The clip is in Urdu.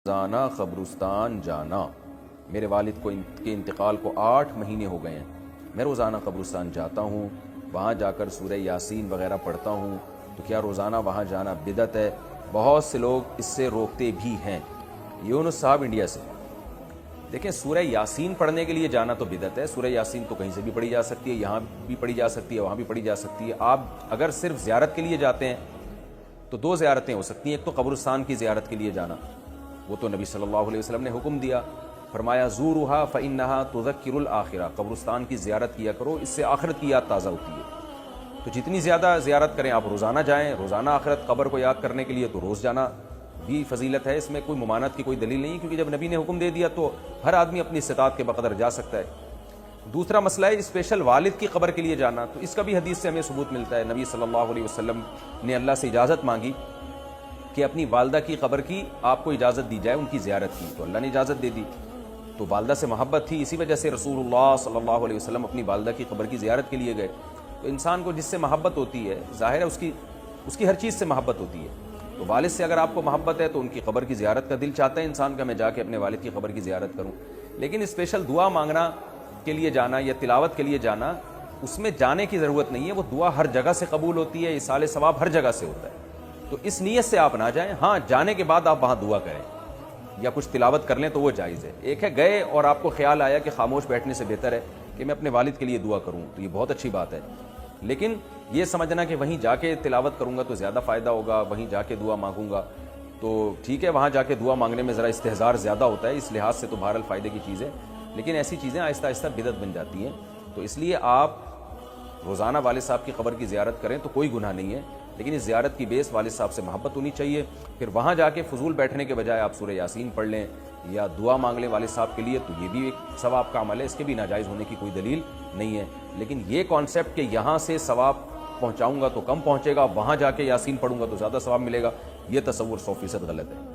روزانہ قبرستان جانا، میرے والد کو کے انتقال کو 8 مہینے ہو گئے ہیں۔ میں روزانہ قبرستان جاتا ہوں، وہاں جا کر سورہ یاسین وغیرہ پڑھتا ہوں، تو کیا روزانہ وہاں جانا بدعت ہے؟ بہت سے لوگ اس سے روکتے بھی ہیں۔ یونس صاحب انڈیا سے، دیکھیں سورہ یاسین پڑھنے کے لیے جانا تو بدعت ہے۔ سورہ یاسین تو کہیں سے بھی پڑھی جا سکتی ہے، یہاں بھی پڑھی جا سکتی ہے، وہاں بھی پڑھی جا سکتی ہے۔ آپ اگر صرف زیارت کے لیے جاتے ہیں تو 2 زیارتیں ہو سکتی ہیں۔ ایک تو قبرستان کی زیارت کے لیے جانا، وہ تو نبی صلی اللہ علیہ وسلم نے حکم دیا، فرمایا زورھا فانھا تذکر الآخرہ، قبرستان کی زیارت کیا کرو، اس سے آخرت کی یاد تازہ ہوتی ہے۔ تو جتنی زیادہ زیارت کریں، آپ روزانہ جائیں، روزانہ آخرت قبر کو یاد کرنے کے لیے تو روز جانا بھی فضیلت ہے، اس میں کوئی ممانعت کی کوئی دلیل نہیں، کیونکہ جب نبی نے حکم دے دیا تو ہر آدمی اپنی استطاعت کے بقدر جا سکتا ہے۔ دوسرا مسئلہ ہے اسپیشل والد کی قبر کے لیے جانا، تو اس کا بھی حدیث سے ہمیں ثبوت ملتا ہے۔ نبی صلی اللہ علیہ وسلم نے اللہ سے اجازت مانگی کہ اپنی والدہ کی قبر کی آپ کو اجازت دی جائے، ان کی زیارت کی، تو اللہ نے اجازت دے دی۔ تو والدہ سے محبت تھی، اسی وجہ سے رسول اللہ صلی اللہ علیہ وسلم اپنی والدہ کی قبر کی زیارت کے لیے گئے۔ تو انسان کو جس سے محبت ہوتی ہے، ظاہر ہے اس کی ہر چیز سے محبت ہوتی ہے، تو والد سے اگر آپ کو محبت ہے تو ان کی قبر کی زیارت کا دل چاہتا ہے انسان کا، میں جا کے اپنے والد کی قبر کی زیارت کروں۔ لیکن اسپیشل دعا مانگنا کے لیے جانا یا تلاوت کے لیے جانا، اس میں جانے کی ضرورت نہیں ہے، وہ دعا ہر جگہ سے قبول ہوتی ہے، ایصال ثواب ہر جگہ سے ہوتا ہے، تو اس نیت سے آپ نہ جائیں۔ ہاں، جانے کے بعد آپ وہاں دعا کریں یا کچھ تلاوت کر لیں تو وہ جائز ہے۔ ایک ہے گئے اور آپ کو خیال آیا کہ خاموش بیٹھنے سے بہتر ہے کہ میں اپنے والد کے لیے دعا کروں، تو یہ بہت اچھی بات ہے، لیکن یہ سمجھنا کہ وہیں جا کے تلاوت کروں گا تو زیادہ فائدہ ہوگا، وہیں جا کے دعا مانگوں گا تو ٹھیک ہے، وہاں جا کے دعا مانگنے میں ذرا استحضار زیادہ ہوتا ہے، اس لحاظ سے تو بہرحال فائدے کی چیز ہے، لیکن ایسی چیزیں آہستہ آہستہ بدعت بن جاتی ہیں۔ تو اس لیے آپ روزانہ والد صاحب کی قبر کی زیارت کریں تو کوئی گناہ نہیں ہے، لیکن اس زیارت کی بیس والد صاحب سے محبت ہونی چاہیے۔ پھر وہاں جا کے فضول بیٹھنے کے بجائے آپ سورہ یاسین پڑھ لیں یا دعا مانگ لیں والد صاحب کے لیے، تو یہ بھی ایک ثواب کا عمل ہے، اس کے بھی ناجائز ہونے کی کوئی دلیل نہیں ہے۔ لیکن یہ کانسیپٹ کہ یہاں سے ثواب پہنچاؤں گا تو کم پہنچے گا، وہاں جا کے یاسین پڑھوں گا تو زیادہ ثواب ملے گا، یہ تصور 100% غلط ہے۔